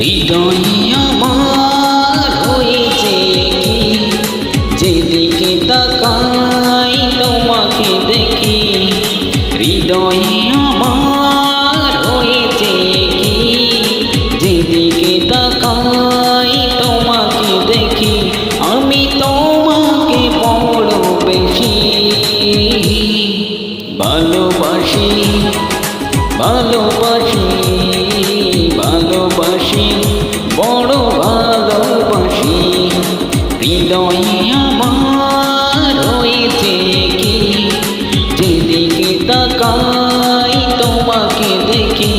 হৃদয়ে আমার হয়েছে কি, যেদিকে তাকাই তোমাকে দেখি। হৃদয়ে আমার হয়েছে কি, যেদিকে তাকাই তোমাকে দেখি। আমি তোমাকে বড় বেশি ভালোবাসি, ভালোবাসি, ভালোবাসি, বড় ভালোবাসি। হৃদয়ে আমার হয়েছে কি, যেদিকে তাকাই তোমাকে দেখি।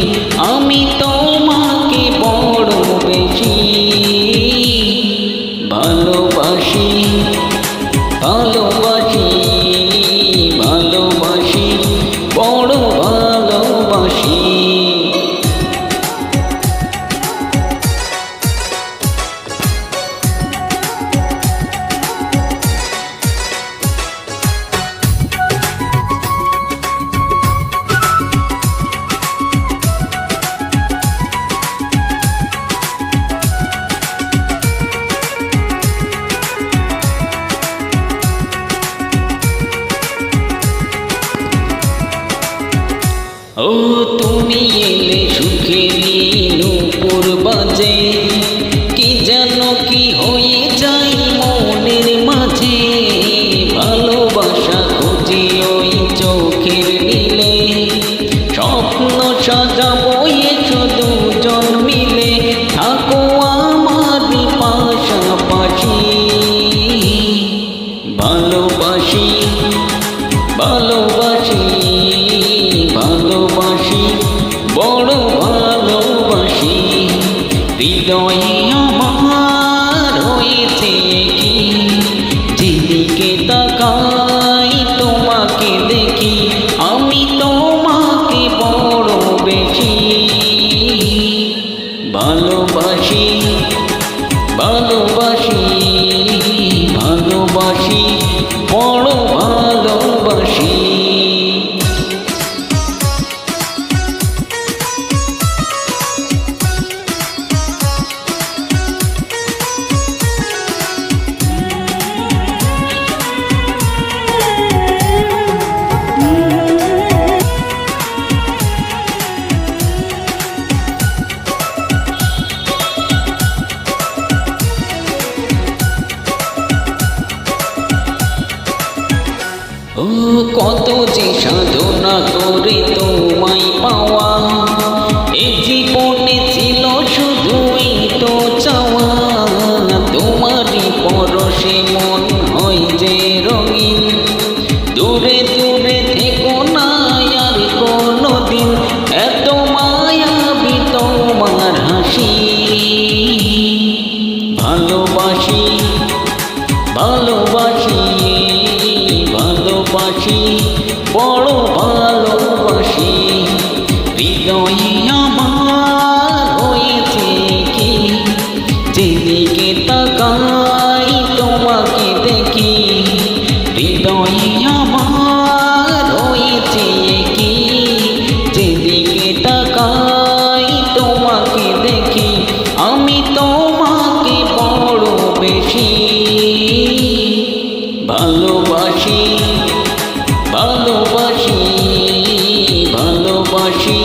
আমি তোমাকে বড় বেশি ভালোবাসি, ভালোবাসি, ভালোবাসি, বড় ভালোবাসি। ও তুমি এলে সুখেরই নূপুর বাজে, কি যেন কি হয়ে যায় মনের মাঝে। ভালোবাসা খুঁজি ওই চোখের নীলে, স্বপ্ন সাজাবো এসো দুজন মিলে। থাকো আমার পাশাপাশি, ভালোবাসি, ভালোবাসি, ভালোবাসি, বড় ভালোবাসি। হৃদয়ে আমার হয়েছে কি, যেদিকে তাকাই তোমাকে দেখি। আমি তোমাকে বড় বেশি ভালোবাসি, ভালোবাসি, ভালোবাসি, বড় ভালোবাসি। ও কত যে সাধনা করে তোমায় পাওয়া, এ জীবনে ছিল শুধু এই তো চাওয়া। তোমারই পরশে মন হয় যে রঙিন, দূরে দূরে থেকো না আর কোনোদিন। এত মায়াবী তোমার হাসি, ভালোবাসি, ভালোবাসি, ভালোবাসি, বড় ভালোবাসি। হৃদয়ে আমার হয়েছে কি, যেদিকে তাকাই তোমাকে দেখি। হৃদয়ে আমার হয়েছে কি, যেদিকে তাকাই তোমাকে দেখি। আমি তোমাকে বড় বেশি ভালোবাসি, ভালোবাসি, ভালোবাসি,